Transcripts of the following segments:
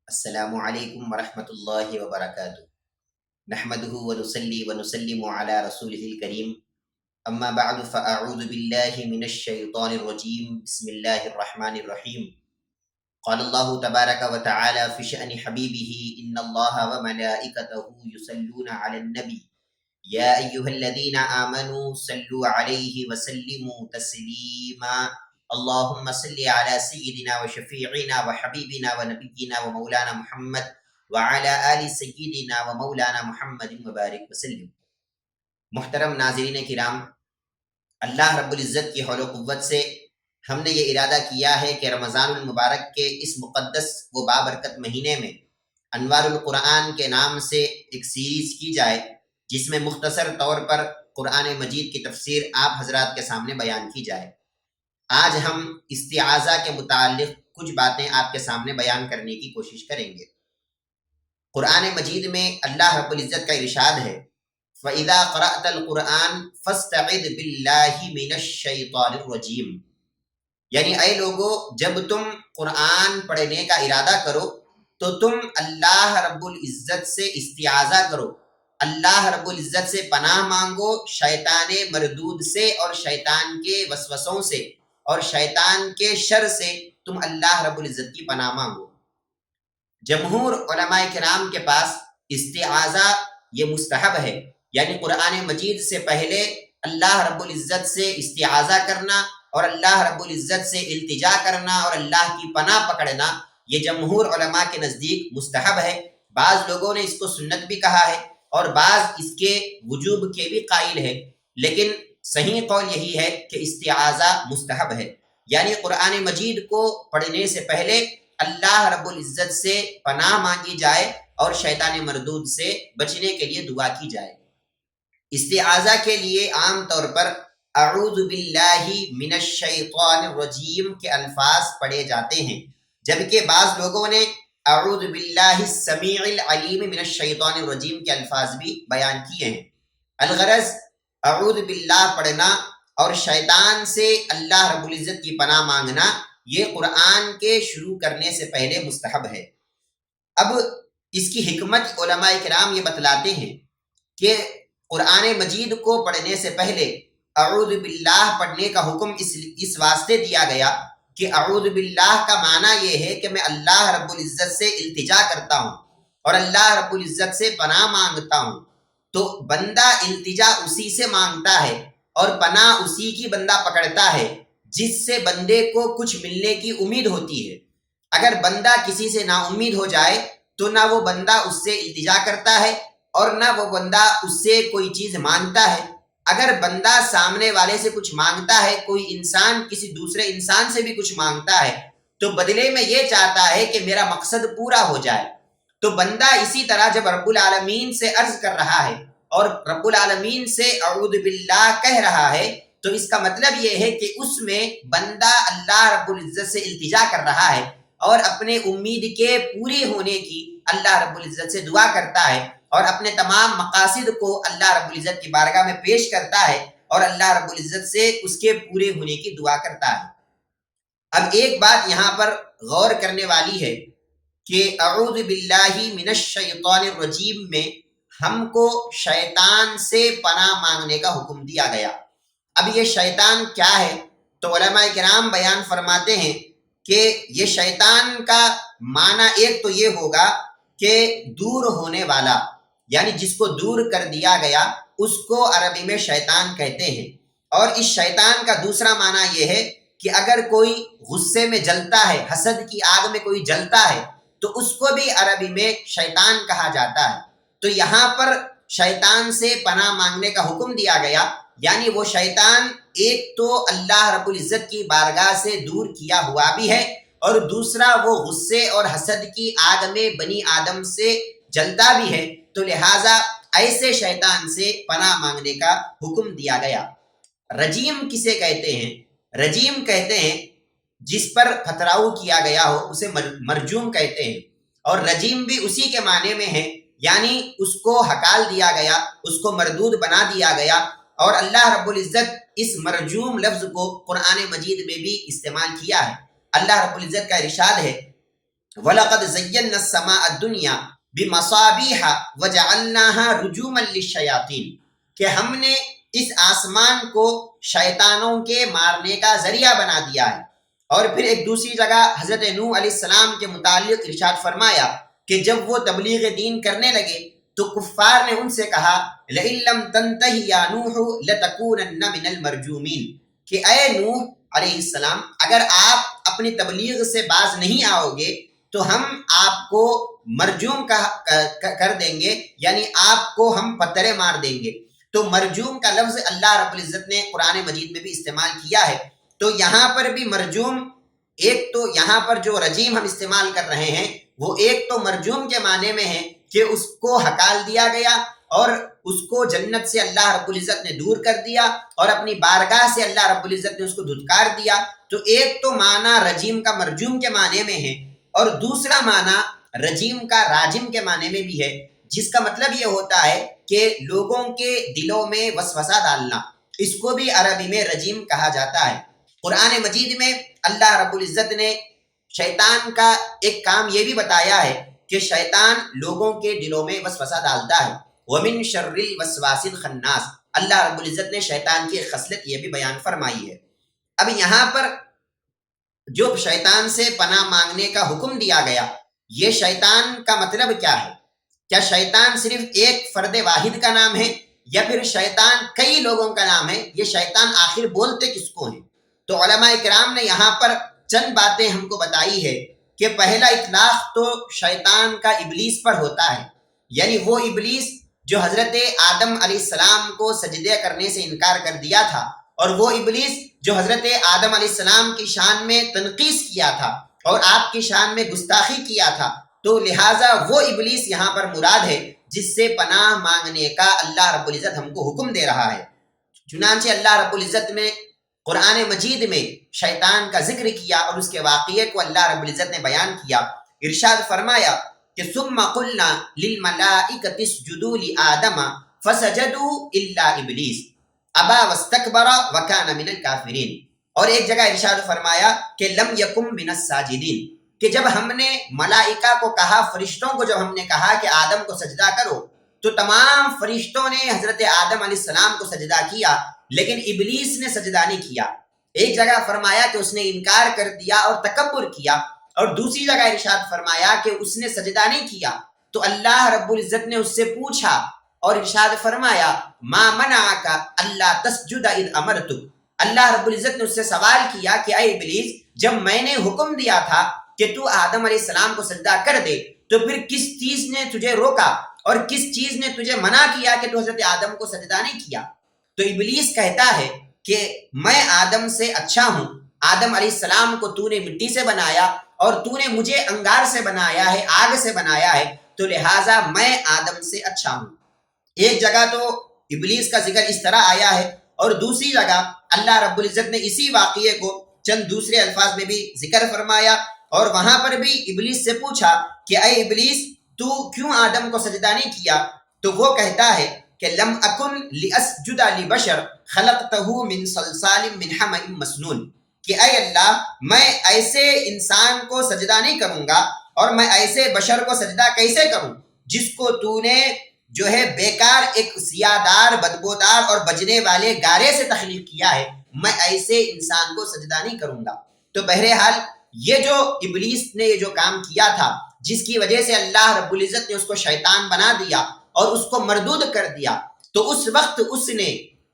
السلام علیکم ورحمۃ اللہ وبرکاتہ۔ نحمده ونصلي ونسلم على رسوله الكريم، اما بعد فاعوذ بالله من الشيطان الرجيم، بسم الله الرحمن الرحيم۔ قال الله تبارك وتعالى في شأن حبيبه إن الله وملائكته يصلون على النبي يا أيها الذين آمنوا صلوا عليه وسلموا تسليما اللهم صل على سيدنا وشفيعنا وحبيبنا ونبينا ومولانا محمد وعلى آل سيدنا ومولانا محمد وبارك وسلم۔ محترم ناظرین کرام، اللہ رب العزت کی حول و قوت سے ہم نے یہ ارادہ کیا ہے کہ رمضان المبارک کے اس مقدس و بابرکت مہینے میں انوار القرآن کے نام سے ایک سیریز کی جائے، جس میں مختصر طور پر قرآن مجید کی تفسیر آپ حضرات کے سامنے بیان کی جائے۔ آج ہم استعاذہ کے متعلق کچھ باتیں آپ کے سامنے بیان کرنے کی کوشش کریں گے۔ قرآن مجید میں اللہ رب العزت کا ارشاد ہے فَإِذَا قَرَأْتَ الْقُرْآنَ فَاسْتَعِذْ بِاللَّهِ مِنَ الشَّيْطَانِ الرَّجِيمِ، یعنی اے لوگو، جب تم قرآن پڑھنے کا ارادہ کرو تو تم اللہ رب العزت سے استعاذہ کرو، اللہ رب العزت سے پناہ مانگو شیطان مردود سے اور شیطان کے وسوسوں سے اور شیطان کے شر سے تم اللہ رب العزت کی پناہ مانگو۔ جمہور علماء کرام کے پاس استعاذہ یہ مستحب ہے، یعنی قرآن مجید سے پہلے اللہ رب العزت سے استعاذہ کرنا اور اللہ رب العزت سے التجا کرنا اور اللہ کی پناہ پکڑنا، یہ جمہور علماء کے نزدیک مستحب ہے۔ بعض لوگوں نے اس کو سنت بھی کہا ہے اور بعض اس کے وجوب کے بھی قائل ہے، لیکن صحیح قول یہی ہے کہ استعاذہ مستحب ہے، یعنی قرآن مجید کو پڑھنے سے پہلے اللہ رب العزت سے پناہ مانگی جائے اور شیطان مردود سے بچنے کے لیے دعا کی جائے۔ استعاذہ کے لیے عام طور پر اعوذ باللہ من الشیطان الرجیم کے الفاظ پڑھے جاتے ہیں، جبکہ بعض لوگوں نے اعوذ باللہ السمیع العلیم من الشیطان الرجیم کے الفاظ بھی بیان کیے ہیں۔ الغرض اعوذ باللہ پڑھنا اور شیطان سے اللہ رب العزت کی پناہ مانگنا یہ قرآن کے شروع کرنے سے پہلے مستحب ہے۔ اب اس کی حکمت علماء کرام یہ بتلاتے ہیں کہ قرآن مجید کو پڑھنے سے پہلے اعوذ باللہ پڑھنے کا حکم اس واسطے دیا گیا کہ اعوذ باللہ کا معنی یہ ہے کہ میں اللہ رب العزت سے التجا کرتا ہوں اور اللہ رب العزت سے پناہ مانگتا ہوں، تو بندہ التجا اسی سے مانگتا ہے اور پناہ اسی کی بندہ پکڑتا ہے جس سے بندے کو کچھ ملنے کی امید ہوتی ہے۔ اگر بندہ کسی سے نا امید ہو جائے تو نہ وہ بندہ اس سے التجا کرتا ہے اور نہ وہ بندہ اس سے کوئی چیز مانگتا ہے۔ اگر بندہ سامنے والے سے کچھ مانگتا ہے، کوئی انسان کسی دوسرے انسان سے بھی کچھ مانگتا ہے، تو بدلے میں یہ چاہتا ہے کہ میرا مقصد پورا ہو جائے۔ تو بندہ اسی طرح جب رب العالمین سے عرض کر رہا ہے اور رب العالمین سے اعوذ باللہ کہہ رہا ہے، تو اس کا مطلب یہ ہے کہ اس میں بندہ اللہ رب العزت سے التجا کر رہا ہے اور اپنے امید کے پوری ہونے کی اللہ رب العزت سے دعا کرتا ہے اور اپنے تمام مقاصد کو اللہ رب العزت کی بارگاہ میں پیش کرتا ہے اور اللہ رب العزت سے اس کے پورے ہونے کی دعا کرتا ہے۔ اب ایک بات یہاں پر غور کرنے والی ہے کہ اعوذ باللہ من الشیطان الرجیم میں ہم کو شیطان سے پناہ مانگنے کا حکم دیا گیا۔ اب یہ شیطان کیا ہے؟ تو علماء کرام بیان فرماتے ہیں کہ یہ شیطان کا معنی ایک تو یہ ہوگا کہ دور ہونے والا، یعنی جس کو دور کر دیا گیا اس کو عربی میں شیطان کہتے ہیں۔ اور اس شیطان کا دوسرا معنی یہ ہے کہ اگر کوئی غصے میں جلتا ہے، حسد کی آگ میں کوئی جلتا ہے، تو اس کو بھی عربی میں شیطان کہا جاتا ہے۔ تو یہاں پر شیطان سے پناہ مانگنے کا حکم دیا گیا، یعنی وہ شیطان ایک تو اللہ رب العزت کی بارگاہ سے دور کیا ہوا بھی ہے اور دوسرا وہ غصے اور حسد کی آگ میں بنی آدم سے جلتا بھی ہے، تو لہٰذا ایسے شیطان سے پناہ مانگنے کا حکم دیا گیا۔ رجیم کسے کہتے ہیں؟ رجیم کہتے ہیں جس پر پتھراؤ کیا گیا ہو، اسے مرجوم کہتے ہیں، اور رجیم بھی اسی کے معنی میں ہے، یعنی اس کو ہکال دیا گیا، اس کو مردود بنا دیا گیا۔ اور اللہ رب العزت اس مرجوم لفظ کو قرآن مجید میں بھی استعمال کیا ہے۔ اللہ رب العزت کا ارشاد ہے وَلَقَدْ زَيَّنَّا السَّمَاءَ الدُّنْيَا بِمَصَابِيحَ وَجَعَلْنَاهَا رُجُومًا لِلشَّيَاطِينِ کہ ہم نے اس آسمان کو شیطانوں کے مارنے کا ذریعہ بنا دیا ہے۔ اور پھر ایک دوسری جگہ حضرت نوح علیہ السلام کے متعلق ارشاد فرمایا کہ جب وہ تبلیغ دین کرنے لگے تو کفار نے ان سے کہا لئن لم تنتہی یا نوح لتکونن من المرجومین کہ اے نوح علیہ السلام اگر آپ اپنی تبلیغ سے باز نہیں آؤ گے تو ہم آپ کو مرجوم کر دیں گے، یعنی آپ کو ہم پتھرے مار دیں گے۔ تو مرجوم کا لفظ اللہ رب العزت نے قرآن مجید میں بھی استعمال کیا ہے۔ تو یہاں پر بھی مرجوم، ایک تو یہاں پر جو رجیم ہم استعمال کر رہے ہیں وہ ایک تو مرجوم کے معنی میں ہے کہ اس کو ہکال دیا گیا اور اس کو جنت سے اللہ رب العزت نے دور کر دیا اور اپنی بارگاہ سے اللہ رب العزت نے اس کو دھتکار دیا۔ تو ایک تو معنی رجیم کا مرجوم کے معنی میں ہے اور دوسرا معنی رجیم کا راجم کے معنی میں بھی ہے، جس کا مطلب یہ ہوتا ہے کہ لوگوں کے دلوں میں وسوسہ ڈالنا، اس کو بھی عربی میں رجیم کہا جاتا ہے۔ قرآن مجید میں اللہ رب العزت نے شیطان کا ایک کام یہ بھی بتایا ہے کہ شیطان لوگوں کے دلوں میں وسوسہ ڈالتا ہے۔ وَمِن شَرِّ الْوَسْوَاسِ الْخَنَّاسِ اللہ رب العزت نے شیطان کی ایک خصلت یہ بھی بیان فرمائی ہے۔ اب یہاں پر جو شیطان سے پناہ مانگنے کا حکم دیا گیا، یہ شیطان کا مطلب کیا ہے؟ کیا شیطان صرف ایک فرد واحد کا نام ہے یا پھر شیطان کئی لوگوں کا نام ہے؟ یہ شیطان آخر بولتے کس کو ہیں؟ تو علماء کرام نے یہاں پر چند باتیں ہم کو بتائی ہے کہ پہلا اطلاق تو شیطان کا ابلیس پر ہوتا ہے، یعنی وہ ابلیس جو حضرت آدم علیہ السلام کو سجدے کرنے سے انکار کر دیا تھا، اور وہ ابلیس جو حضرت آدم علیہ السلام کی شان میں تنقیص کیا تھا اور آپ کی شان میں گستاخی کیا تھا۔ تو لہٰذا وہ ابلیس یہاں پر مراد ہے جس سے پناہ مانگنے کا اللہ رب العزت ہم کو حکم دے رہا ہے۔ چنانچہ اللہ رب العزت نے قرآن مجید میں شیطان کا ذکر کیا اور اس کے واقعے کو اللہ رب العزت نے بیان کیا۔ ارشاد فرمایا کہ ثم قلنا للملائکۃ اسجدوا لآدم فسجدوا الا ابلیس ابا واستکبر وکان من الکافرین۔ اور ایک جگہ ارشاد فرمایا کہ لم یکن من الساجدین کہ جب ہم نے ملائکہ کو کہا، فرشتوں کو جب ہم نے کہا کہ آدم کو سجدہ کرو تو تمام فرشتوں نے حضرت آدم علیہ السلام کو سجدہ کیا، لیکن ابلیس نے سجدہ نہیں کیا۔ ایک جگہ فرمایا کہ اس نے انکار کر دیا اور تکبر کیا، اور دوسری جگہ ارشاد فرمایا کہ اس نے سجدہ نہیں کیا۔ تو اللہ رب العزت نے اس سے پوچھا اور ارشاد فرمایا ما منعک الا تسجد اذ امرتک۔ اللہ رب العزت نے اس سے سوال کیا کہ اے ابلیس، جب میں نے حکم دیا تھا کہ تو آدم علیہ السلام کو سجدہ کر دے تو پھر کس چیز نے تجھے روکا اور کس چیز نے تجھے منع کیا کہ تو حضرت آدم کو سجدہ نہیں کیا؟ تو ابلیس کہتا ہے کہ میں آدم سے اچھا ہوں، آدم علیہ السلام کو تو نے مٹی سے بنایا اور تو نے مجھے انگار سے بنایا ہے، آگ سے بنایا ہے، تو لہٰذا میں آدم سے اچھا ہوں۔ ایک جگہ تو ابلیس کا ذکر اس طرح آیا ہے اور دوسری جگہ اللہ رب العزت نے اسی واقعے کو چند دوسرے الفاظ میں بھی ذکر فرمایا، اور وہاں پر بھی ابلیس سے پوچھا کہ اے ابلیس، تو کیوں آدم کو سجدہ نہیں کیا؟ تو وہ کہتا ہے کہ لم اکن لاسجد لبشر خلقتہ من صلصال من حمأ مسنون کہ اے اللہ، میں ایسے انسان کو سجدہ نہیں کروں گا اور میں ایسے بشر کو سجدہ کیسے کروں جس کو تو نے جو ہے بیکار ایک سیادار، بدبودار اور بجنے والے گارے سے تخلیق کیا ہے، میں ایسے انسان کو سجدہ نہیں کروں گا۔ تو بہرحال یہ جو ابلیس نے یہ جو کام کیا تھا، جس کی وجہ سے اللہ رب العزت نے اس کو شیطان بنا دیا اور اس کو مردود کر دیا، تو اس وقت اس نے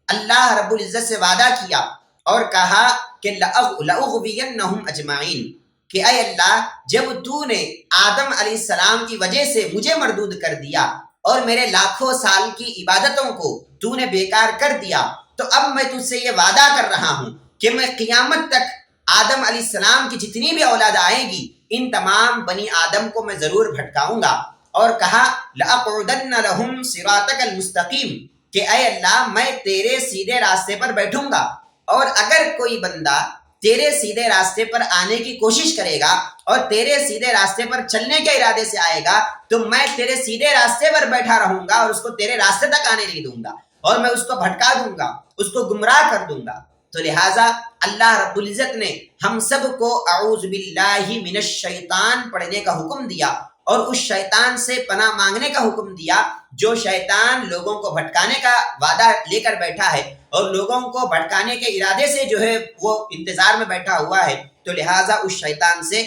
اللہ رب العزت سے وعدہ کیا اور کہا کہ لأغوینہم اجمعین کہ اے اللہ، جب تو نے آدم علیہ السلام کی وجہ سے مجھے مردود کر دیا اور میرے لاکھوں سال کی عبادتوں کو تو نے بیکار کر دیا، تو اب میں تجھ سے یہ وعدہ کر رہا ہوں کہ میں قیامت تک آدم علیہ السلام کی جتنی بھی اولاد آئیں گی، ان تمام بنی آدم کو میں ضرور بھٹکاؤں گا۔ اور کہا لأقعدن لهم صراطک المستقیم کہ اے اللہ، میں تیرے سیدھے راستے پر بیٹھوں گا، اور اگر کوئی بندہ تیرے سیدھے راستے پر آنے کی کوشش کرے گا اور تیرے سیدھے راستے پر چلنے کے ارادے سے آئے گا تو میں تیرے سیدھے راستے پر بیٹھا رہوں گا اور اس کو تیرے راستے تک آنے نہیں دوں گا، اور میں اس کو بھٹکا دوں گا، اس کو گمراہ کر دوں گا۔ تو لہٰذا اللہ رب العزت نے ہم سب کو اعوذ باللہ من الشیطان پڑھنے کا حکم دیا اور اس شیطان سے پناہ مانگنے کا حکم دیا جو شیطان لوگوں کو بھٹکانے کا وعدہ لے کر بیٹھا ہے اور لوگوں کو بھٹکانے کے ارادے سے جو ہے وہ انتظار میں بیٹھا ہوا ہے۔ تو لہٰذا اس شیطان سے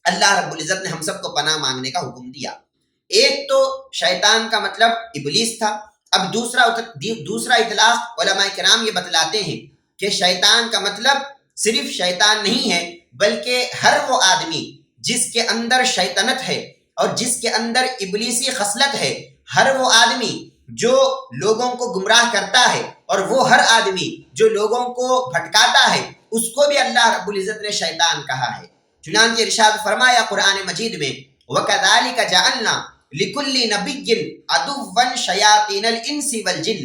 اللہ رب العزت نے ہم سب کو پناہ مانگنے کا حکم دیا۔ ایک تو شیطان کا مطلب ابلیس تھا۔ اب دوسرا اطلاق علماء کرام یہ بتلاتے ہیں کہ شیطان کا مطلب صرف شیطان نہیں ہے بلکہ ہر وہ آدمی جس کے اندر شیطنت ہے اور جس کے اندر ابلیسی خصلت ہے، ہر وہ آدمی جو لوگوں کو گمراہ کرتا ہے اور وہ ہر آدمی جو لوگوں کو بھٹکاتا ہے، اس کو بھی اللہ رب العزت نے شیطان کہا ہے۔ چنانچہ ارشاد فرمایا قرآن مجید میں وَكَذَلِكَ جَعَلْنَا لِكُلِّ نَبِيٍّ عَدُوًّا شَيَاطِينَ الْإِنسِ وَالْجِنِّ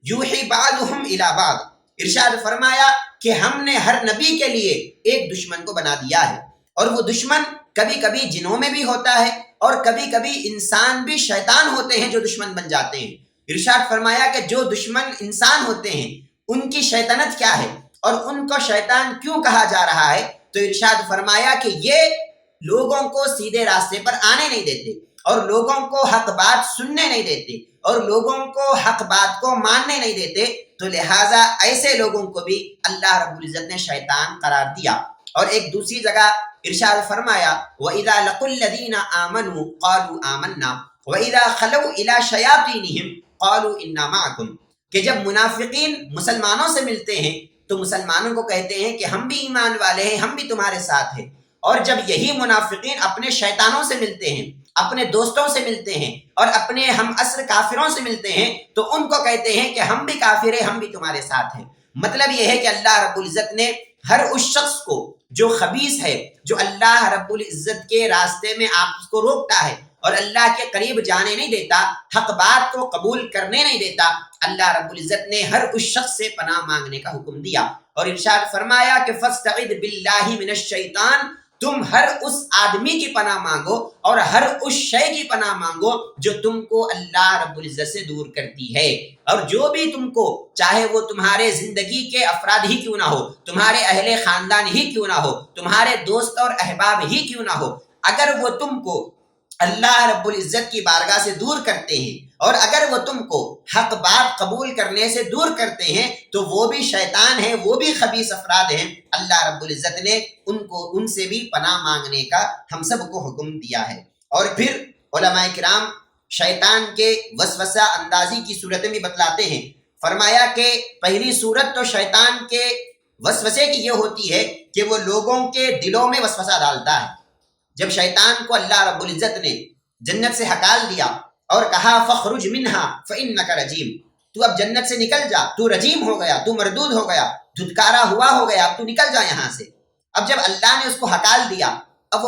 يُوحِي بَعْضُهُمْ إِلَىٰ بَعْضٍ۔ ارشاد فرمایا کہ ہم نے ہر نبی کے لیے ایک دشمن کو بنا دیا ہے، اور وہ دشمن کبھی کبھی جنوں میں بھی ہوتا ہے اور کبھی کبھی انسان بھی شیطان ہوتے ہیں جو دشمن بن جاتے ہیں۔ ارشاد فرمایا کہ جو دشمن انسان ہوتے ہیں ان کی شیطنت کیا ہے اور ان کو شیطان کیوں کہا جا رہا ہے، تو ارشاد فرمایا کہ یہ لوگوں کو سیدھے راستے پر آنے نہیں دیتے اور لوگوں کو حق بات سننے نہیں دیتے اور لوگوں کو حق بات کو ماننے نہیں دیتے، تو لہٰذا ایسے لوگوں کو بھی اللہ رب العزت نے شیطان قرار دیا۔ اور ایک دوسری جگہ ارشاد فرمایا وَإِذَا لَقُوا الَّذِينَ آمَنُوا قَالُوا آمَنَّا وَإِذَا خَلَوْا إِلَىٰ شَيَاطِينِهِمْ قَالُوا إِنَّا مَعَكُمْ، کہ جب منافقین مسلمانوں سے ملتے ہیں تو مسلمانوں کو کہتے ہیں کہ ہم بھی ایمان والے ہیں، ہم بھی تمہارے ساتھ ہیں، اور جب یہی منافقین اپنے شیطانوں سے ملتے ہیں، اپنے دوستوں سے ملتے ہیں اور اپنے ہم عصر کافروں سے ملتے ہیں تو ان کو کہتے ہیں کہ ہم بھی کافر ہیں، ہم بھی تمہارے ساتھ ہیں۔ مطلب یہ ہے کہ اللہ رب العزت نے ہر اس شخص کو جو خبیث ہے، جو اللہ رب العزت کے راستے میں آپ کو روکتا ہے اور اللہ کے قریب جانے نہیں دیتا، حق بات کو قبول کرنے نہیں دیتا، اللہ رب العزت نے ہر اس شخص سے پناہ مانگنے کا حکم دیا اور ارشاد فرمایا کہ فاستعذ باللہ من الشیطان، تم ہر اس آدمی کی پناہ مانگو اور ہر اس شے کی پناہ مانگو جو تم کو اللہ رب العزت سے دور کرتی ہے، اور جو بھی تم کو، چاہے وہ تمہارے زندگی کے افراد ہی کیوں نہ ہو، تمہارے اہل خاندان ہی کیوں نہ ہو، تمہارے دوست اور احباب ہی کیوں نہ ہو، اگر وہ تم کو اللہ رب العزت کی بارگاہ سے دور کرتے ہیں اور اگر وہ تم کو حق بات قبول کرنے سے دور کرتے ہیں تو وہ بھی شیطان ہیں، وہ بھی خبیث افراد ہیں۔ اللہ رب العزت نے ان سے بھی پناہ مانگنے کا ہم سب کو حکم دیا ہے۔ اور پھر علماء کرام شیطان کے وسوسہ اندازی کی صورتیں بھی بتلاتے ہیں۔ فرمایا کہ پہلی صورت تو شیطان کے وسوسے کی یہ ہوتی ہے کہ وہ لوگوں کے دلوں میں وسوسہ ڈالتا ہے۔ جب شیطان کو اللہ رب العزت نے جنت سے ہکال دیا اور کہا فخرج منہا فإنک رجیم، تو اب جنت سے نکل جا، تو رجیم ہو گیا، تو مردود ہو گیا، دھتکارا ہوا ہو گیا، اب تو نکل جا یہاں سے۔ اب جب اللہ نے اس کو ہکال دیا، اب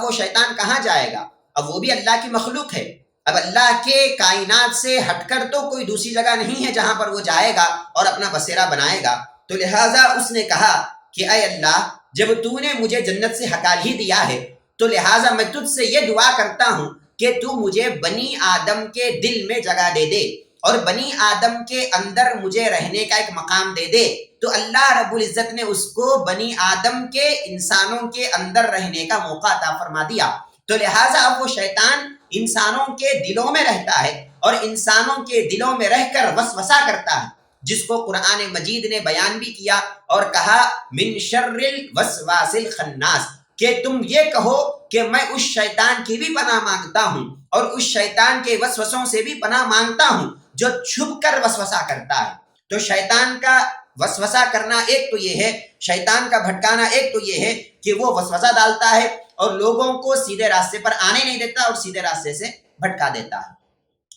وہ شیطان کہاں جائے گا؟ اب وہ بھی اللہ کی مخلوق ہے، اب اللہ کے کائنات سے ہٹ کر تو کوئی دوسری جگہ نہیں ہے جہاں پر وہ جائے گا اور اپنا بسیرا بنائے گا۔ تو لہٰذا اس نے کہا کہ اے اللہ، جب تو نے مجھے جنت سے ہکال ہی دیا ہے تو لہٰذا میں تجھ سے یہ دعا کرتا ہوں کہ تو مجھے بنی آدم کے دل میں جگہ دے دے اور بنی آدم کے اندر مجھے رہنے کا ایک مقام دے دے۔ تو اللہ رب العزت نے اس کو بنی آدم کے، انسانوں کے اندر رہنے کا موقع عطا فرما دیا۔ تو لہٰذا اب وہ شیطان انسانوں کے دلوں میں رہتا ہے اور انسانوں کے دلوں میں رہ کر وسوسہ کرتا ہے، جس کو قرآن مجید نے بیان بھی کیا اور کہا من شر الوسواس الخناس، کہ تم یہ کہو کہ میں اس شیطان کی بھی پناہ مانگتا ہوں اور اس شیطان کے وسوسوں سے بھی پناہ مانگتا ہوں جو چھپ کر وسوسہ کرتا ہے۔ تو شیطان کا وسوسہ کرنا ایک تو یہ ہے، شیطان کا بھٹکانا ایک تو یہ ہے کہ وہ وسوسہ ڈالتا ہے اور لوگوں کو سیدھے راستے پر آنے نہیں دیتا اور سیدھے راستے سے بھٹکا دیتا ہے۔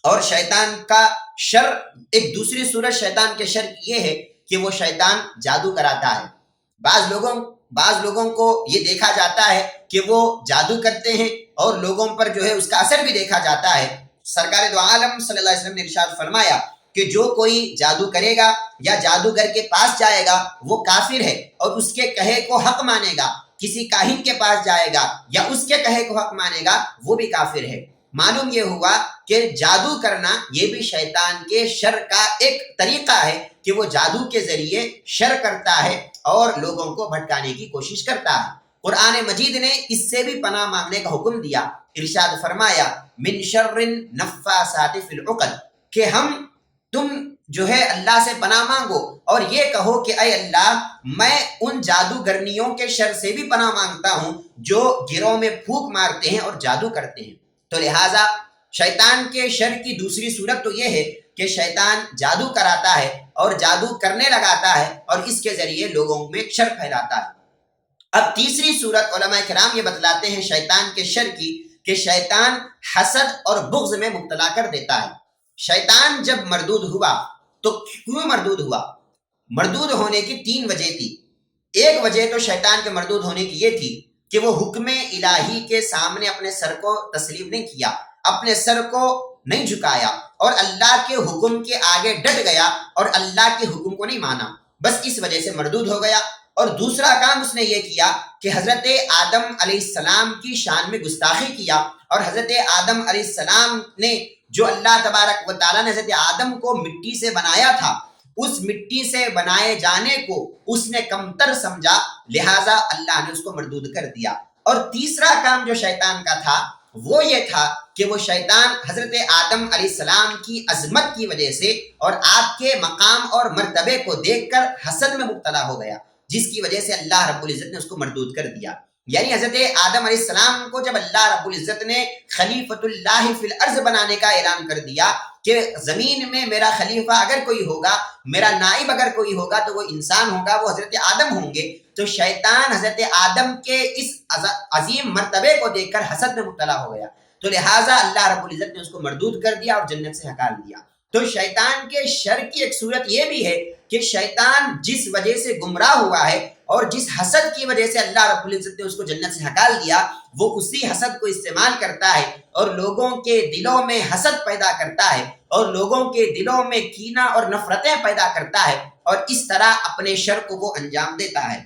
اور شیطان کا شر، ایک دوسری صورت شیطان کے شر یہ ہے کہ وہ شیطان جادو کراتا ہے۔ بعض لوگوں کو یہ دیکھا جاتا ہے کہ وہ جادو کرتے ہیں اور لوگوں پر جو ہے اس کا اثر بھی دیکھا جاتا ہے۔ سرکار دو عالم صلی اللہ علیہ وسلم نے ارشاد فرمایا کہ جو کوئی جادو کرے گا یا جادوگر کے پاس جائے گا وہ کافر ہے اور اس کے کہے کو حق مانے گا، کسی کاہن کے پاس جائے گا یا اس کے کہے کو حق مانے گا وہ بھی کافر ہے۔ معلوم یہ ہوا کہ جادو کرنا یہ بھی شیطان کے شر کا ایک طریقہ ہے کہ وہ جادو کے ذریعے شر کرتا ہے اور لوگوں کو بھٹکانے کی کوشش کرتا ہے۔ قرآن مجید نے اس سے بھی پناہ مانگنے کا حکم دیا، ارشاد فرمایا من شر النفاثات فی العقد، کہ تم جو ہے اللہ سے پناہ مانگو اور یہ کہو کہ اے اللہ میں ان جادوگرنیوں کے شر سے بھی پناہ مانگتا ہوں جو گروہ میں پھونک مارتے ہیں اور جادو کرتے ہیں۔ تو لہٰذا شیطان کے شر کی دوسری صورت تو یہ ہے کہ شیطان جادو کراتا ہے اور جادو کرنے لگاتا ہے اور اس کے ذریعے لوگوں میں شر پھیلاتا ہے۔ اب تیسری صورت علماء کرام یہ بتلاتے ہیں شیطان کے شر کی کہ شیطان حسد اور بغض میں مبتلا کر دیتا ہے۔ شیطان جب مردود ہوا تو کیوں مردود ہوا؟ مردود ہونے کی 3 وجہ تھی۔ ایک وجہ تو شیطان کے مردود ہونے کی یہ تھی کہ وہ حکم الہی کے سامنے اپنے سر کو تسلیم نہیں کیا، اپنے سر کو نہیں جھکایا اور اللہ کے حکم کے آگے ڈٹ گیا اور اللہ کے حکم کو نہیں مانا، بس اس وجہ سے مردود ہو گیا۔ اور دوسرا کام اس نے یہ کیا کہ حضرت آدم علیہ السلام کی شان میں گستاخی کیا، اور حضرت آدم علیہ السلام نے جو اللہ تبارک و تعالیٰ نے حضرت آدم کو مٹی سے بنایا تھا، اس مٹی سے بنائے جانے کو اس نے کمتر سمجھا، لہٰذا اللہ نے اس کو مردود کر دیا۔ اور تیسرا کام جو شیطان کا تھا وہ یہ تھا کہ وہ شیطان حضرت آدم علیہ السلام کی عظمت کی وجہ سے اور آپ کے مقام اور مرتبے کو دیکھ کر حسد میں مبتلا ہو گیا، جس کی وجہ سے اللہ رب العزت نے اس کو مردود کر دیا۔ یعنی حضرت آدم علیہ السلام کو جب اللہ رب العزت نے خلیفۃ اللہ فی الارض بنانے کا اعلان کر دیا کہ زمین میں میرا خلیفہ اگر کوئی ہوگا، میرا نائب اگر کوئی ہوگا تو وہ انسان ہوگا، وہ حضرت آدم ہوں گے، تو شیطان حضرت آدم کے اس عظیم مرتبے کو دیکھ کر حسد میں مبتلا ہو گیا، تو لہٰذا اللہ رب العزت نے اس کو مردود کر دیا اور جنت سے ہکال دیا۔ تو شیطان کے شر کی ایک صورت یہ بھی ہے کہ شیطان جس وجہ سے گمراہ ہوا ہے اور جس حسد کی وجہ سے اللہ رب العزت نے اس کو جنت سے ہکال دیا، وہ اسی حسد کو استعمال کرتا ہے اور لوگوں کے دلوں میں حسد پیدا کرتا ہے اور لوگوں کے دلوں میں کینہ اور نفرتیں پیدا کرتا ہے، اور اس طرح اپنے شر کو وہ انجام دیتا ہے۔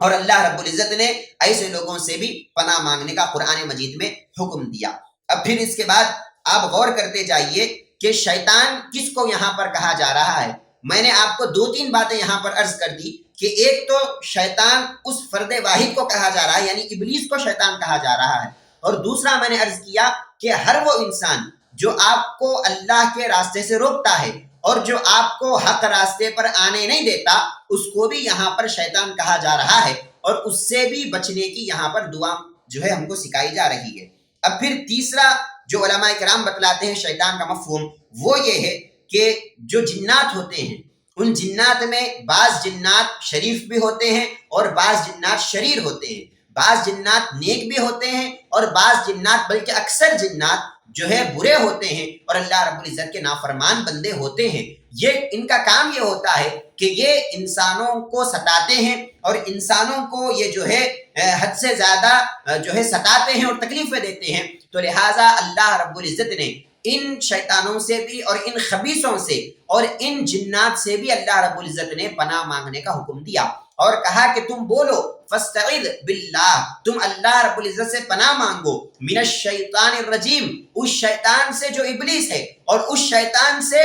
اور اللہ رب العزت نے ایسے لوگوں سے بھی پناہ مانگنے کا قرآن مجید میں حکم دیا۔ اب پھر اس کے بعد آپ غور کرتے جائیے کہ شیطان کس کو یہاں پر کہا جا رہا ہے۔ میں نے آپ کو 2-3 باتیں یہاں پر عرض کر دی کہ ایک تو شیطان اس فرد واحد کو کہا جا رہا ہے، یعنی ابلیس کو شیطان کہا جا رہا ہے، اور دوسرا میں نے عرض کیا کہ ہر وہ انسان جو آپ کو اللہ کے راستے سے روکتا ہے اور جو آپ کو حق راستے پر آنے نہیں دیتا، اس کو بھی یہاں پر شیطان کہا جا رہا ہے، اور اس سے بھی بچنے کی یہاں پر دعا جو ہے ہم کو سکھائی جا رہی ہے۔ اب پھر تیسرا جو علماء کرام بتلاتے ہیں شیطان کا مفہوم، وہ یہ ہے کہ جو جنات ہوتے ہیں ان جنات میں بعض جنات شریف بھی ہوتے ہیں اور بعض جنات شریر ہوتے ہیں، بعض جنات نیک بھی ہوتے ہیں اور بعض جنات بلکہ اکثر جنات جو ہے برے ہوتے ہیں اور اللہ رب العزت کے نافرمان بندے ہوتے ہیں۔ یہ ان کا کام یہ ہوتا ہے کہ یہ انسانوں کو ستاتے ہیں اور انسانوں کو یہ جو ہے حد سے زیادہ جو ہے ستاتے ہیں اور تکلیفیں دیتے ہیں، تو لہٰذا اللہ رب العزت نے ان شیطانوں سے بھی اور ان خبیثوں سے اور ان جنات سے بھی اللہ رب العزت نے پناہ مانگنے کا حکم دیا اور کہا کہ تم بولو فاستعذ باللہ، تم اللہ رب العزت سے پناہ مانگو، من الشیطان الرجیم، اس شیطان سے جو ابلیس ہے اور اس شیطان سے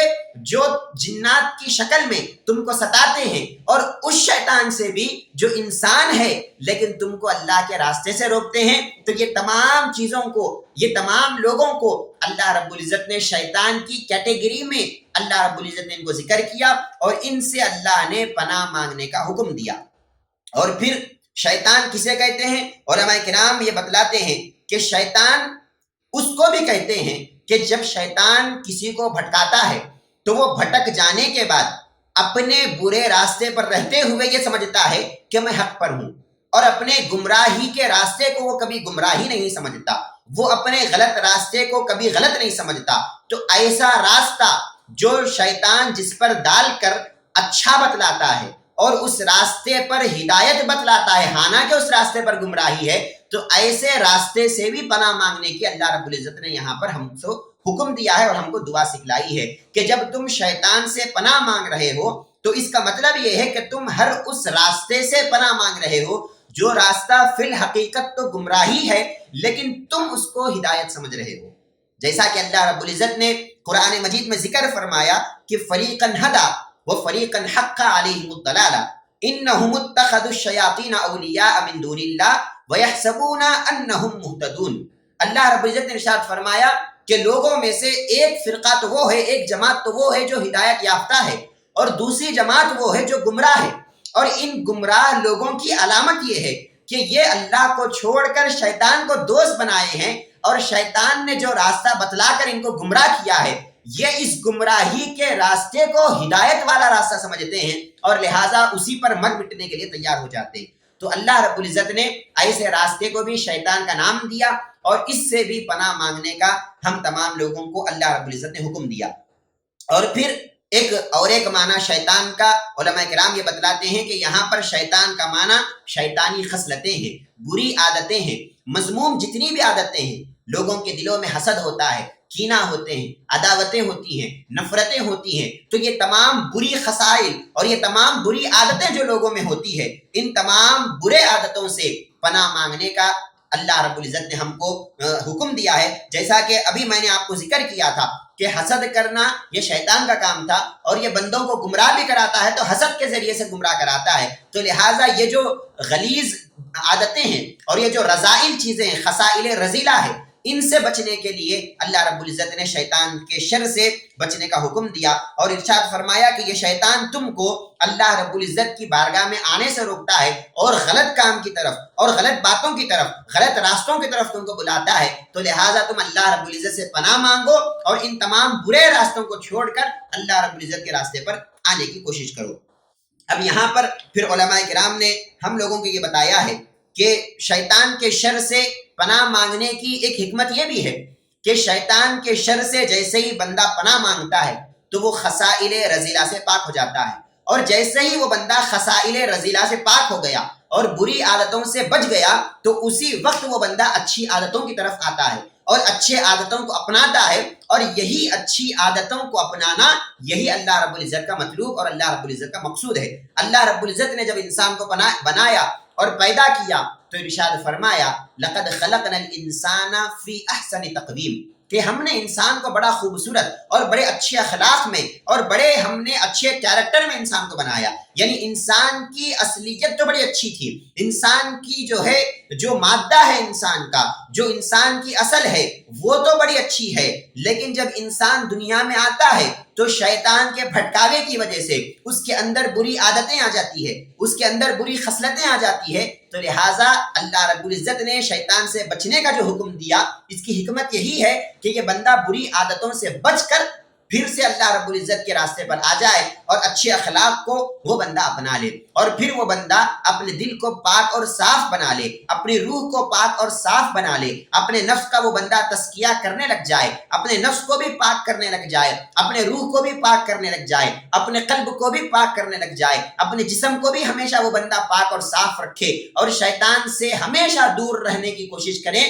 جو جنات کی شکل میں تم کو ستاتے ہیں، اور اس شیطان سے بھی جو انسان ہے لیکن تم کو اللہ کے راستے سے روکتے ہیں۔ تو یہ تمام چیزوں کو، یہ تمام لوگوں کو اللہ رب العزت نے شیطان کی کیٹیگری میں اللہ رب العزت نے ان کو ذکر کیا اور ان سے اللہ نے پناہ مانگنے کا حکم دیا۔ اور پھر شیطان کسے کہتے ہیں؟ علماء کرام یہ بتلاتے ہیں کہ شیطان اس کو بھی کہتے ہیں کہ جب شیطان کسی کو بھٹکاتا ہے تو وہ بھٹک جانے کے بعد اپنے برے راستے پر رہتے ہوئے یہ سمجھتا ہے کہ میں حق پر ہوں، اور اپنے گمراہی کے راستے کو وہ کبھی گمراہی نہیں سمجھتا، وہ اپنے غلط راستے کو کبھی غلط نہیں سمجھتا۔ تو ایسا راستہ جو شیطان جس پر ڈال کر اچھا بتلاتا ہے اور اس راستے پر ہدایت بتلاتا ہے، حالانکہ اس راستے پر گمراہی ہے، تو ایسے راستے سے بھی پناہ مانگنے کی اللہ رب العزت نے یہاں پر ہم کو حکم دیا ہے اور ہم کو دعا سکھلائی ہے کہ جب تم شیطان سے پناہ مانگ رہے ہو تو اس کا مطلب یہ ہے کہ تم ہر اس راستے سے پناہ مانگ رہے ہو جو راستہ فی الحقیقت تو گمراہی ہے، لیکن تم اس کو ہدایت سمجھ رہے ہو۔ جیسا کہ اللہ رب العزت نے قرآن مجید میں ذکر فرمایا کہ فریقاً ہدا و فریقاً حق علیہم الضلالہ انہم اتخذوا الشیاطین اولیاء من دون اللہ ویحسبون انہم مہتدون۔ اللہ رب العزت نے ارشاد فرمایا کہ لوگوں میں سے ایک فرقہ تو وہ ہے، ایک جماعت تو وہ ہے جو ہدایت یافتہ ہے، اور دوسری جماعت وہ ہے جو گمراہ ہے، اور ان گمراہ لوگوں کی علامت یہ ہے کہ یہ اللہ کو چھوڑ کر شیطان کو دوست بنائے ہیں، اور شیطان نے جو راستہ بتلا کر ان کو گمراہ کیا ہے یہ اس گمراہی کے راستے کو ہدایت والا راستہ سمجھتے ہیں، اور لہٰذا اسی پر مر مٹنے کے لیے تیار ہو جاتے ہیں۔ تو اللہ رب العزت نے ایسے راستے کو بھی شیطان کا نام دیا، اور اس سے بھی پناہ مانگنے کا ہم تمام لوگوں کو اللہ رب العزت نے حکم دیا۔ اور پھر ایک معنی شیطان کا علماء کرام یہ بتلاتے ہیں کہ یہاں پر شیطان کا معنی شیطانی خصلتیں ہیں، بری عادتیں ہیں، مذموم جتنی بھی عادتیں ہیں۔ لوگوں کے دلوں میں حسد ہوتا ہے، کینہ ہوتے ہیں، عداوتیں ہوتی ہیں، نفرتیں ہوتی ہیں، تو یہ تمام بری خصائل اور یہ تمام بری عادتیں جو لوگوں میں ہوتی ہے، ان تمام برے عادتوں سے پناہ مانگنے کا اللہ رب العزت نے ہم کو حکم دیا ہے۔ جیسا کہ ابھی میں نے آپ کو ذکر کیا تھا کہ حسد کرنا یہ شیطان کا کام تھا، اور یہ بندوں کو گمراہ بھی کراتا ہے، تو حسد کے ذریعے سے گمراہ کراتا ہے۔ تو لہٰذا یہ جو غلیظ عادتیں ہیں اور یہ جو رذائل چیزیں ہیں، خصائل رذیلہ ہے، ان سے بچنے کے لیے اللہ رب العزت نے شیطان کے شر سے بچنے کا حکم دیا، اور ارشاد فرمایا کہ یہ شیطان تم کو اللہ رب العزت کی بارگاہ میں آنے سے روکتا ہے، اور غلط کام کی طرف اور غلط باتوں کی طرف، غلط راستوں کی طرف تم کو بلاتا ہے۔ تو لہٰذا تم اللہ رب العزت سے پناہ مانگو، اور ان تمام برے راستوں کو چھوڑ کر اللہ رب العزت کے راستے پر آنے کی کوشش کرو۔ اب یہاں پر پھر علماء کرام نے ہم لوگوں کو یہ بتایا ہے کہ شیطان کے شر سے پناہ مانگنے کی ایک حکمت یہ بھی ہے کہ شیطان کے شر سے جیسے ہی بندہ پناہ مانگتا ہے تو وہ خصائل رذیلہ سے پاک ہو جاتا ہے، اور جیسے ہی وہ بندہ خصائل رذیلہ سے پاک ہو گیا اور بری عادتوں سے بچ گیا تو اسی وقت وہ بندہ اچھی عادتوں کی طرف آتا ہے اور اچھے عادتوں کو اپناتا ہے، اور یہی اچھی عادتوں کو اپنانا یہی اللہ رب العزت کا مطلوب اور اللہ رب العزت کا مقصود ہے۔ اللہ رب العزت نے جب انسان کو بنایا اور پیدا کیا تو ارشاد فرمایا لقد خلقنا الانسان فی احسن تقویم، کہ ہم نے انسان کو بڑا خوبصورت اور بڑے اچھے اخلاق میں اور بڑے ہم نے اچھے کیریکٹر میں انسان کو بنایا، یعنی انسان کی اصلیت تو بڑی اچھی تھی، انسان کی جو مادہ ہے انسان کا، جو انسان کی اصل ہے وہ تو بڑی اچھی ہے، لیکن جب انسان دنیا میں آتا ہے تو شیطان کے بھٹکاوے کی وجہ سے اس کے اندر بری عادتیں آ جاتی ہے، اس کے اندر بری خصلتیں آ جاتی ہے، تو لہٰذا اللہ رب العزت نے شیطان سے بچنے کا جو حکم دیا اس کی حکمت یہی ہے کہ یہ بندہ بری عادتوں سے بچ کر پھر سے اللہ رب العزت کے راستے پر آ جائے اور اچھے اخلاق کو وہ بندہ اپنا لے، اور پھر وہ بندہ اپنے دل کو پاک اور صاف بنا لے، اپنی روح کو پاک اور صاف بنا لے، اپنے نفس کا وہ بندہ تزکیہ کرنے لگ جائے، اپنے نفس کو بھی پاک کرنے لگ جائے، اپنے روح کو بھی پاک کرنے لگ جائے، اپنے قلب کو بھی پاک کرنے لگ جائے، اپنے جسم کو بھی ہمیشہ وہ بندہ پاک اور صاف رکھے، اور شیطان سے ہمیشہ دور رہنے کی کوشش کریں۔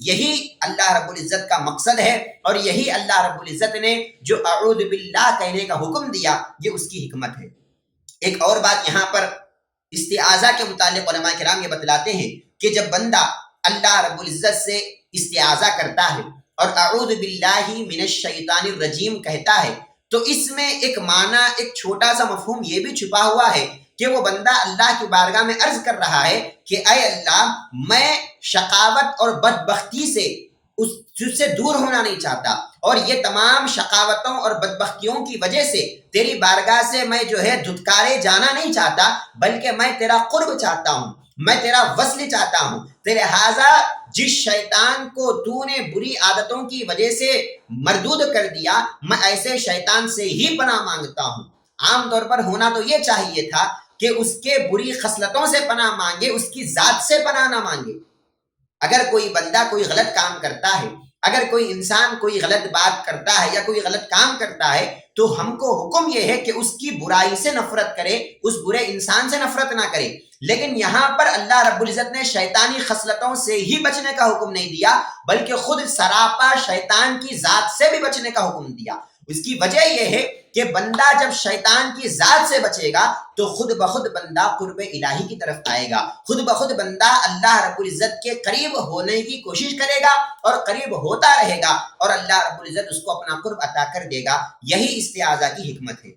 یہی اللہ رب العزت کا مقصد ہے، اور یہی اللہ رب العزت نے جو اعوذ باللہ کہنے کا حکم دیا یہ اس کی حکمت ہے۔ ایک اور بات یہاں پر استعاذہ کے متعلق علماء کرام یہ بتلاتے ہیں کہ جب بندہ اللہ رب العزت سے استعاذہ کرتا ہے اور اعوذ باللہ من الشیطان الرجیم کہتا ہے تو اس میں ایک معنی، ایک چھوٹا سا مفہوم یہ بھی چھپا ہوا ہے کہ وہ بندہ اللہ کی بارگاہ میں عرض کر رہا ہے کہ اے اللہ، میں شقاوت اور بدبختی سے اس سے دور ہونا نہیں چاہتا، اور یہ تمام شقاوتوں اور بدبختیوں کی وجہ سے تیری بارگاہ سے میں دھتکارے جانا نہیں چاہتا، بلکہ میں تیرا قرب چاہتا ہوں، میں تیرا وصل چاہتا ہوں۔ لہٰذا جس شیطان کو تو نے بری عادتوں کی وجہ سے مردود کر دیا، میں ایسے شیطان سے ہی پناہ مانگتا ہوں۔ عام طور پر ہونا تو یہ چاہیے تھا کہ اس کے بری خصلتوں سے پناہ مانگے، اس کی ذات سے پناہ نہ مانگے۔ اگر کوئی بندہ کوئی غلط کام کرتا ہے، اگر کوئی انسان کوئی غلط بات کرتا ہے یا کوئی غلط کام کرتا ہے تو ہم کو حکم یہ ہے کہ اس کی برائی سے نفرت کرے، اس برے انسان سے نفرت نہ کرے، لیکن یہاں پر اللہ رب العزت نے شیطانی خصلتوں سے ہی بچنے کا حکم نہیں دیا، بلکہ خود سراپا شیطان کی ذات سے بھی بچنے کا حکم دیا۔ اس کی وجہ یہ ہے کہ بندہ جب شیطان کی ذات سے بچے گا تو خود بخود بندہ قرب الہی کی طرف آئے گا، خود بخود بندہ اللہ رب العزت کے قریب ہونے کی کوشش کرے گا اور قریب ہوتا رہے گا، اور اللہ رب العزت اس کو اپنا قرب عطا کر دے گا۔ یہی استعاذہ کی حکمت ہے۔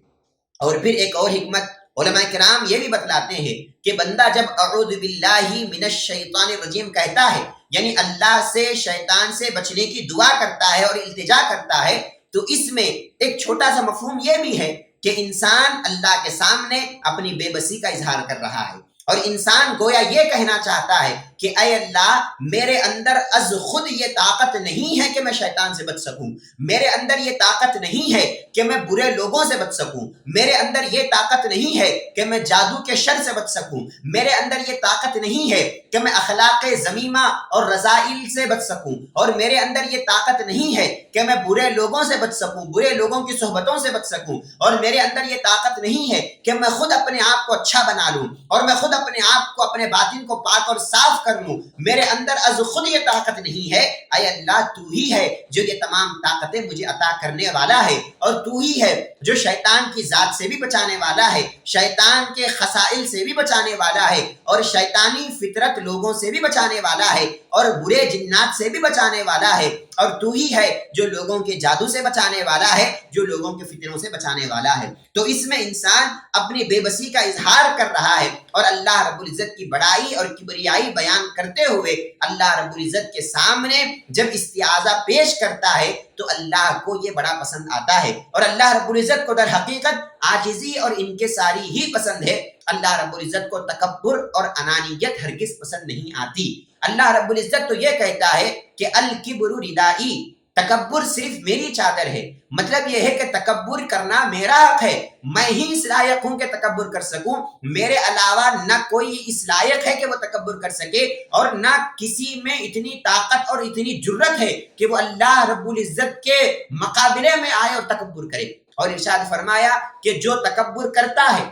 اور پھر ایک اور حکمت علماء کرام یہ بھی بتلاتے ہیں کہ بندہ جب اعوذ باللہ من الشیطان الرجیم کہتا ہے، یعنی اللہ سے شیطان سے بچنے کی دعا کرتا ہے اور التجا کرتا ہے، تو اس میں ایک چھوٹا سا مفہوم یہ بھی ہے کہ انسان اللہ کے سامنے اپنی بے بسی کا اظہار کر رہا ہے، اور انسان گویا یہ کہنا چاہتا ہے کہ اے اللہ، میرے اندر از خود یہ طاقت نہیں ہے کہ میں شیطان سے بچ سکوں، میرے اندر یہ طاقت نہیں ہے کہ میں برے لوگوں سے بچ سکوں، میرے اندر یہ طاقت نہیں ہے کہ میں جادو کے شر سے بچ سکوں، میرے اندر یہ طاقت نہیں ہے کہ میں اخلاق ذمیمہ اور رذائل سے بچ سکوں، اور میرے اندر یہ طاقت نہیں ہے کہ میں برے لوگوں سے بچ سکوں، برے لوگوں کی صحبتوں سے بچ سکوں، اور میرے اندر یہ طاقت نہیں ہے کہ میں خود اپنے آپ کو اچھا بنا لوں اور میں خود اپنے آپ کو، اپنے باطن کو پاک اور صاف کر لوں، میرے اندر از خود یہ طاقت نہیں ہے۔ اے اللہ، تو ہی ہے جو یہ تمام طاقتیں مجھے عطا کرنے والا ہے، اور تو ہی ہے جو شیطان کی ذات سے بھی بچانے والا ہے، شیطان کے خصائل سے بھی بچانے والا ہے، اور شیطانی فطرت لوگوں سے بھی بچانے والا ہے، اور برے جنات سے بھی بچانے والا ہے، اور تو ہی ہے جو لوگوں کے جادو سے بچانے والا ہے، جو لوگوں کے فتنوں سے بچانے والا ہے۔ تو اس میں انسان اپنی بے بسی کا اظہار کر رہا ہے، اور اللہ رب العزت کی بڑائی اور کبریائی بیان کرتے ہوئے اللہ رب العزت کے سامنے جب استعاذہ پیش کرتا ہے تو اللہ کو یہ بڑا پسند آتا ہے، اور اللہ رب العزت کو در حقیقت عاجزی اور انکساری ہی پسند ہے۔ اللہ رب العزت کو تکبر اور انانیت ہرگز پسند نہیں آتی۔ اللہ رب العزت تو یہ کہتا ہے کہ الکبر ردائی، تکبر صرف میری چادر ہے، مطلب یہ ہے کہ تکبر کرنا میرا حق ہے، میں ہی اس لائق ہوں کہ تکبر کر سکوں، میرے علاوہ نہ کوئی اس لائق ہے کہ وہ تکبر کر سکے، اور نہ کسی میں اتنی طاقت اور اتنی جرت ہے کہ وہ اللہ رب العزت کے مقابلے میں آئے اور تکبر کرے۔ اور ارشاد فرمایا کہ جو تکبر کرتا ہے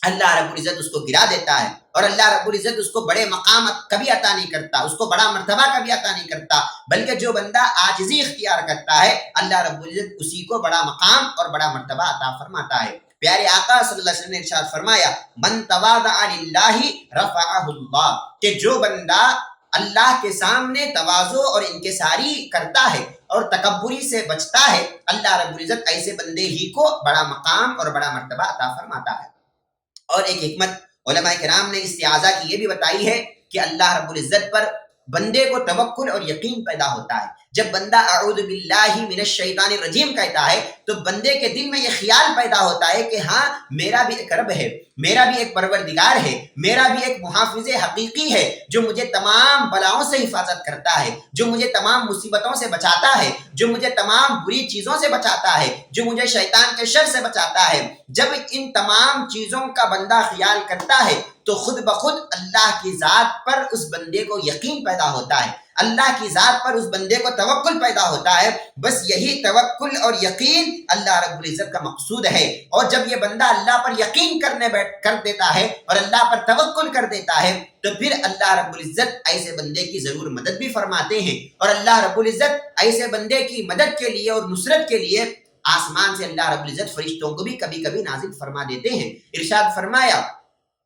اللہ رب العزت اس کو گرا دیتا ہے، اور اللہ رب العزت اس کو بڑے مقام کبھی عطا نہیں کرتا، اس کو بڑا مرتبہ کبھی عطا نہیں کرتا، بلکہ جو بندہ عاجزی اختیار کرتا ہے اللہ رب العزت اسی کو بڑا مقام اور بڑا مرتبہ عطا فرماتا ہے۔ پیارے آقا صلی اللہ علیہ وسلم نے ارشاد فرمایا من تواضع للہ رفعہ اللہ، کہ جو بندہ اللہ کے سامنے تواضع اور انکساری کرتا ہے اور تکبری سے بچتا ہے، اللہ رب العزت ایسے بندے ہی کو بڑا مقام اور بڑا مرتبہ عطا فرماتا ہے۔ اور ایک حکمت علماء کرام نے استعاذہ کی یہ بھی بتائی ہے کہ اللہ رب العزت پر بندے کو توکل اور یقین پیدا ہوتا ہے۔ جب بندہ اعوذ باللہ من الشیطان الرجیم کہتا ہے تو بندے کے دل میں یہ خیال پیدا ہوتا ہے کہ ہاں، میرا بھی ایک رب ہے، میرا بھی ایک پروردگار ہے، میرا بھی ایک محافظ حقیقی ہے جو مجھے تمام بلاؤں سے حفاظت کرتا ہے، جو مجھے تمام مصیبتوں سے بچاتا ہے، جو مجھے تمام بری چیزوں سے بچاتا ہے، جو مجھے شیطان کے شر سے بچاتا ہے۔ جب ان تمام چیزوں کا بندہ خیال کرتا ہے تو خود بخود اللہ کی ذات پر اس بندے کو یقین پیدا ہوتا ہے، اللہ کی ذات پر اس بندے کو توکل پیدا ہوتا ہے۔ بس یہی توکل اور یقین اللہ رب العزت کا مقصود ہے، اور جب یہ بندہ اللہ پر یقین کر دیتا ہے اور اللہ پر توکل کر دیتا ہے تو پھر اللہ رب العزت ایسے بندے کی ضرور مدد بھی فرماتے ہیں، اور اللہ رب العزت ایسے بندے کی مدد کے لیے اور نصرت کے لیے آسمان سے اللہ رب العزت فرشتوں کو بھی کبھی کبھی نازل فرما دیتے ہیں۔ ارشاد فرمایا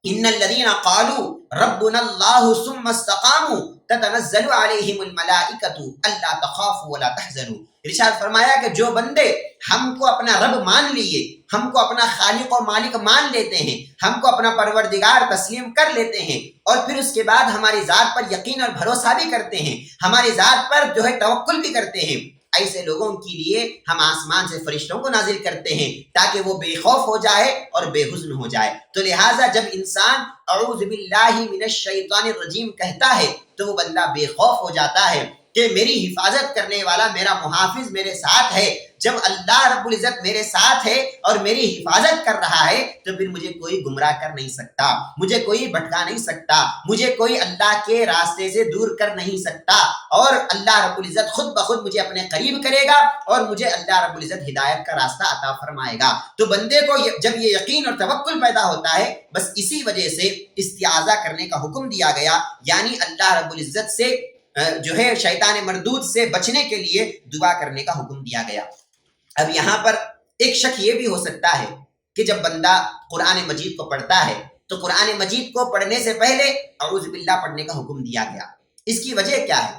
ان الذين قالوا ربنا الله ثم استقاموا تتنزل عليهم الملائكة الا تخافوا ولا تحزنوا۔ ارشاد فرمایا کہ جو بندے ہم کو اپنا رب مان لیے، ہم کو اپنا خالق و مالک مان لیتے ہیں، ہم کو اپنا پروردگار تسلیم کر لیتے ہیں، اور پھر اس کے بعد ہماری ذات پر یقین اور بھروسہ بھی کرتے ہیں، ہماری ذات پر جو ہے توکل بھی کرتے ہیں، ایسے لوگوں کے لیے ہم آسمان سے فرشتوں کو نازل کرتے ہیں تاکہ وہ بے خوف ہو جائے اور بے حزن ہو جائے۔ تو لہٰذا جب انسان اعوذ باللہ من الشیطان الرجیم کہتا ہے تو وہ بندہ بے خوف ہو جاتا ہے کہ میری حفاظت کرنے والا میرا محافظ میرے ساتھ ہے۔ جب اللہ رب العزت میرے ساتھ ہے اور میری حفاظت کر رہا ہے تو پھر مجھے کوئی گمراہ کر نہیں سکتا، مجھے کوئی بھٹکا نہیں سکتا، مجھے کوئی اللہ کے راستے سے دور کر نہیں سکتا، اور اللہ رب العزت خود بخود مجھے اپنے قریب کرے گا اور مجھے اللہ رب العزت ہدایت کا راستہ عطا فرمائے گا۔ تو بندے کو جب یہ یقین اور توکل پیدا ہوتا ہے، بس اسی وجہ سے استعاذہ کرنے کا حکم دیا گیا، یعنی اللہ رب العزت سے جو ہے شیطان مردود سے بچنے کے لیے دعا کرنے کا حکم دیا گیا۔ اب یہاں پر ایک شک یہ بھی ہو سکتا ہے کہ جب بندہ قرآن مجید کو پڑھتا ہے تو قرآن مجید کو پڑھنے سے پہلے اعوذ باللہ پڑھنے کا حکم دیا گیا، اس کی وجہ کیا ہے؟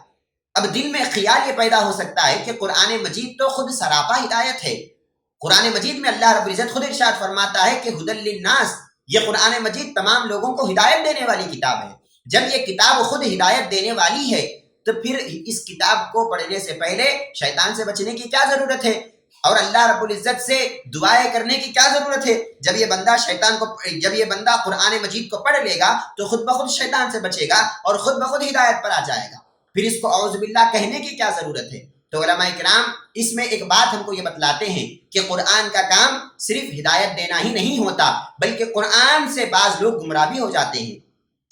اب دل میں خیال یہ پیدا ہو سکتا ہے کہ قرآن مجید تو خود سراپا ہدایت ہے۔ قرآن مجید میں اللہ رب العزت خود ارشاد فرماتا ہے کہ ہدی للناس، یہ قرآن مجید تمام لوگوں کو ہدایت دینے والی کتاب ہے۔ جب یہ کتاب خود ہدایت دینے والی ہے تو پھر اس کتاب کو پڑھنے سے پہلے شیطان سے بچنے کی کیا ضرورت ہے، اور اللہ رب العزت سے دعائیں کرنے کی کیا ضرورت ہے؟ جب یہ بندہ قرآن مجید کو پڑھ لے گا تو خود بخود شیطان سے بچے گا اور خود بخود ہدایت پر آ جائے گا، پھر اس کو اعوذ باللہ کہنے کی کیا ضرورت ہے؟ تو علماء کرام اس میں ایک بات ہم کو یہ بتلاتے ہیں کہ قرآن کا کام صرف ہدایت دینا ہی نہیں ہوتا، بلکہ قرآن سے بعض لوگ گمراہ بھی ہو جاتے ہیں۔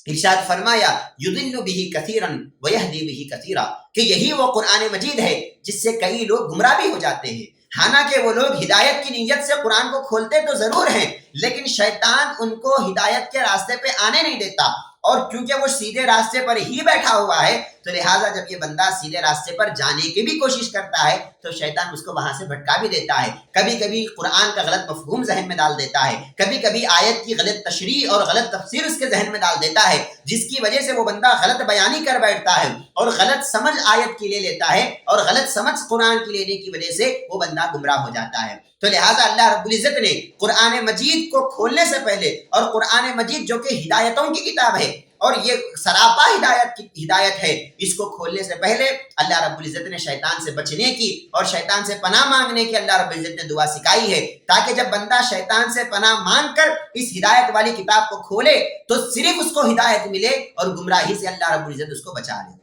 ارشاد فرمایا یضل بہ کثیرا ویہدی بہ کثیرا، کہ یہی وہ قرآن مجید ہے جس سے کئی لوگ گمراہ بھی ہو جاتے ہیں۔ حالانکہ وہ لوگ ہدایت کی نیت سے قرآن کو کھولتے تو ضرور ہیں، لیکن شیطان ان کو ہدایت کے راستے پہ آنے نہیں دیتا، اور کیونکہ وہ سیدھے راستے پر ہی بیٹھا ہوا ہے تو لہٰذا جب یہ بندہ سیدھے راستے پر جانے کی بھی کوشش کرتا ہے تو شیطان اس کو وہاں سے بھٹکا بھی دیتا ہے۔ کبھی کبھی قرآن کا غلط مفہوم ذہن میں ڈال دیتا ہے، کبھی کبھی آیت کی غلط تشریح اور غلط تفسیر اس کے ذہن میں ڈال دیتا ہے، جس کی وجہ سے وہ بندہ غلط بیانی کر بیٹھتا ہے اور غلط سمجھ آیت کی لے لیتا ہے، اور غلط سمجھ قرآن کی لینے کی وجہ سے وہ بندہ گمراہ ہو جاتا ہے۔ تو لہٰذا اللہ رب العزت نے قرآن مجید کو کھولنے سے پہلے، اور قرآن مجید جو کہ ہدایتوں کی کتاب ہے اور یہ سراپا ہدایت ہے، اس کو کھولنے سے پہلے اللہ رب العزت نے شیطان سے بچنے کی اور شیطان سے پناہ مانگنے کی اللہ رب العزت نے دعا سکھائی ہے، تاکہ جب بندہ شیطان سے پناہ مانگ کر اس ہدایت والی کتاب کو کھولے تو صرف اس کو ہدایت ملے اور گمراہی سے اللہ رب العزت اس کو بچا لے۔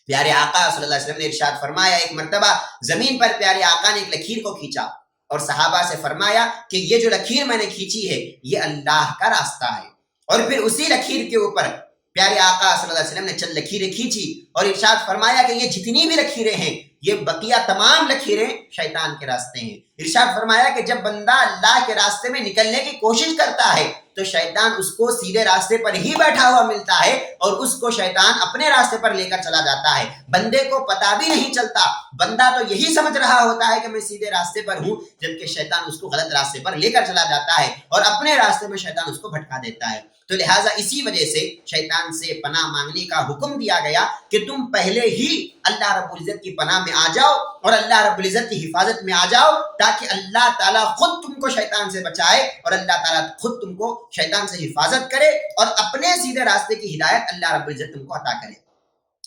پیارے آقا صلی اللہ علیہ وسلم نے ارشاد فرمایا، ایک مرتبہ زمین پر پیارے آقا نے ایک لکیر کو کھینچا اور صحابہ سے فرمایا کہ یہ جو لکیر میں نے کھینچی ہے یہ اللہ کا راستہ ہے، اور پھر اسی لکیر کے اوپر پیارے آقا صلی اللہ علیہ وسلم نے چند لکیریں کھینچی اور ارشاد فرمایا کہ یہ جتنی بھی لکیریں ہیں یہ بقیہ تمام لکیریں شیطان کے راستے ہیں۔ ارشاد فرمایا کہ جب بندہ اللہ کے راستے میں نکلنے کی کوشش کرتا ہے تو شیطان اس کو سیدھے راستے پر ہی بیٹھا ہوا ملتا ہے اور اس کو شیطان اپنے راستے پر لے کر چلا جاتا ہے۔ بندے کو پتا بھی نہیں چلتا، بندہ تو یہی سمجھ رہا ہوتا ہے کہ میں سیدھے راستے پر ہوں، جبکہ شیطان اس کو غلط راستے پر لے کر چلا جاتا ہے اور اپنے راستے میں شیطان اس کو بھٹکا دیتا ہے۔ تو لہٰذا اسی وجہ سے شیطان سے پناہ مانگنے کا حکم دیا گیا کہ تم پہلے ہی اللہ رب العزت کی پناہ میں آ جاؤ اور اللہ رب العزت کی حفاظت میں آ جاؤ، تاکہ اللہ تعالیٰ خود تم کو شیطان سے بچائے اور اللہ تعالیٰ خود تم کو شیطان سے حفاظت کرے اور اپنے سیدھے راستے کی ہدایت اللہ رب العزت تم کو عطا کرے۔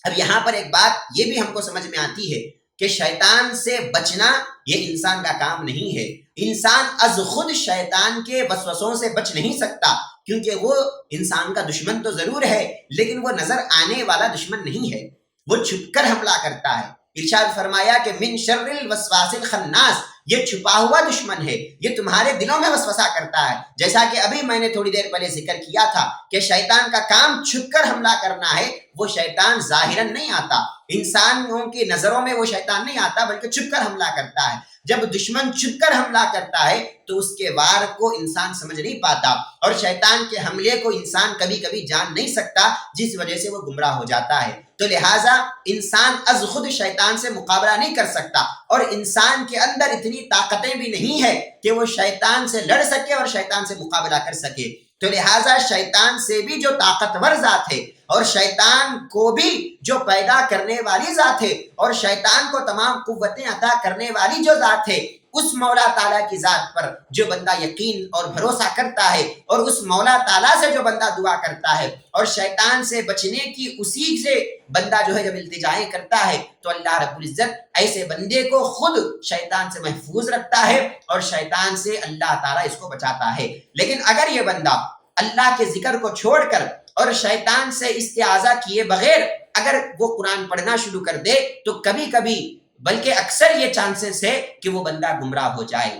اب یہاں پر ایک بات یہ بھی ہم کو سمجھ میں آتی ہے کہ شیطان سے بچنا یہ انسان کا کام نہیں ہے۔ انسان از خود شیطان کے وسوسوں سے بچ نہیں سکتا، کیونکہ وہ انسان کا دشمن تو ضرور ہے لیکن وہ نظر آنے والا دشمن نہیں ہے، وہ چھپ کر حملہ کرتا ہے۔ ارشاد فرمایا کہ من شر الوسواس الخناس، یہ چھپا ہوا دشمن ہے، یہ تمہارے دلوں میں وسوسہ کرتا ہے۔ جیسا کہ ابھی میں نے تھوڑی دیر پہلے ذکر کیا تھا کہ شیطان کا کام چھپ کر حملہ کرنا ہے، وہ شیطان ظاہراً نہیں آتا، انسانوں کی نظروں میں وہ شیطان نہیں آتا بلکہ چھپ کر حملہ کرتا ہے۔ جب دشمن چھپ کر حملہ کرتا ہے تو اس کے وار کو انسان سمجھ نہیں پاتا اور شیطان کے حملے کو انسان کبھی کبھی جان نہیں سکتا، جس وجہ سے وہ گمراہ ہو جاتا ہے۔ تو لہٰذا انسان از خود شیطان سے مقابلہ نہیں کر سکتا، اور انسان کے اندر اتنی طاقتیں بھی نہیں ہے کہ وہ شیطان سے لڑ سکے اور شیطان سے مقابلہ کر سکے۔ تو لہٰذا شیطان سے بھی جو طاقتور ذات ہے اور شیطان کو بھی جو پیدا کرنے والی ذات ہے اور شیطان کو تمام قوتیں عطا کرنے والی جو ذات ہے، اس مولا تعالیٰ کی ذات پر جو بندہ یقین اور بھروسہ کرتا ہے اور اس مولا تعالیٰ سے جو بندہ دعا کرتا ہے اور شیطان سے بچنے کی اسی سے بندہ جو ہے جب التجائیں کرتا ہے تو اللہ رب العزت ایسے بندے کو خود شیطان سے محفوظ رکھتا ہے اور شیطان سے اللہ تعالیٰ اس کو بچاتا ہے۔ لیکن اگر یہ بندہ اللہ کے ذکر کو چھوڑ کر اور شیطان سے استعاذہ کیے بغیر اگر وہ قرآن پڑھنا شروع کر دے تو کبھی کبھی بلکہ اکثر یہ چانسز ہے کہ وہ بندہ گمراہ ہو جائے،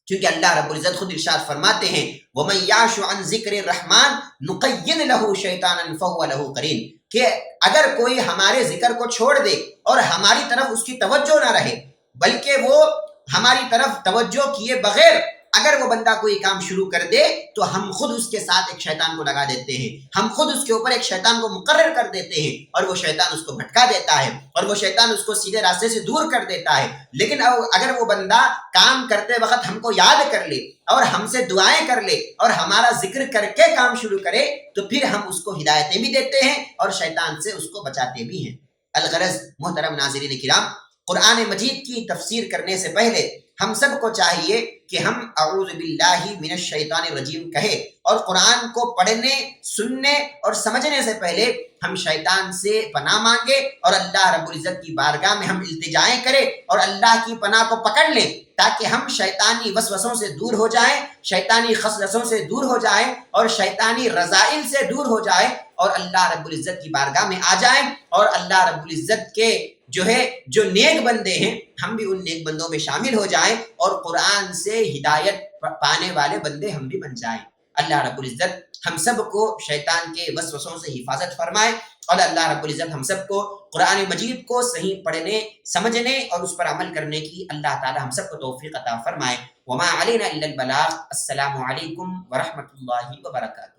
کیونکہ اللہ رب العزت خود ارشاد فرماتے ہیں وَمَن يَعْشُ عَن ذِكْرِ الرَّحْمَنِ نُقَيِّضْ لَهُ شَيْطَانًا فَهُوَ لَهُ قَرِينٌ، کہ اگر کوئی ہمارے ذکر کو چھوڑ دے اور ہماری طرف اس کی توجہ نہ رہے بلکہ وہ ہماری طرف توجہ کیے بغیر اگر وہ بندہ کوئی کام شروع کر دے تو ہم خود اس کے ساتھ ایک شیطان کو لگا دیتے ہیں، ہم خود اس کے اوپر ایک شیطان کو مقرر کر دیتے ہیں، اور وہ شیطان اس کو بھٹکا دیتا ہے، اور وہ شیطان اس کو سیدھے راستے سے دور کر دیتا ہے۔ لیکن اگر وہ بندہ کام کرتے وقت ہم کو یاد کر لے اور ہم سے دعائیں کر لے اور ہمارا ذکر کر کے کام شروع کرے تو پھر ہم اس کو ہدایتیں بھی دیتے ہیں اور شیطان سے اس کو بچاتے بھی ہیں۔ الغرض محترم ناظرین کرام، قرآن مجید کی تفسیر کرنے سے پہلے ہم سب کو چاہیے کہ ہم اعوذ باللہ من الشیطان الرجیم کہے، اور قرآن کو پڑھنے، سننے اور سمجھنے سے پہلے ہم شیطان سے پناہ مانگے اور اللہ رب العزت کی بارگاہ میں ہم التجائیں کریں اور اللہ کی پناہ کو پکڑ لیں، تاکہ ہم شیطانی وسوسوں سے دور ہو جائیں، شیطانی خصلتوں سے دور ہو جائیں اور شیطانی رذائل سے دور ہو جائیں اور اللہ رب العزت کی بارگاہ میں آ جائیں، اور اللہ رب العزت کے جو نیک بندے ہیں ہم بھی ان نیک بندوں میں شامل ہو جائیں اور قرآن سے ہدایت پانے والے بندے ہم بھی بن جائیں۔ اللہ رب العزت ہم سب کو شیطان کے وسوسوں سے حفاظت فرمائے، اور اللہ رب العزت ہم سب کو قرآن مجید کو صحیح پڑھنے، سمجھنے اور اس پر عمل کرنے کی اللہ تعالی ہم سب کو توفیق عطا فرمائے۔ وما علینا الا البلاغ۔ السلام علیکم ورحمۃ اللہ وبرکاتہ۔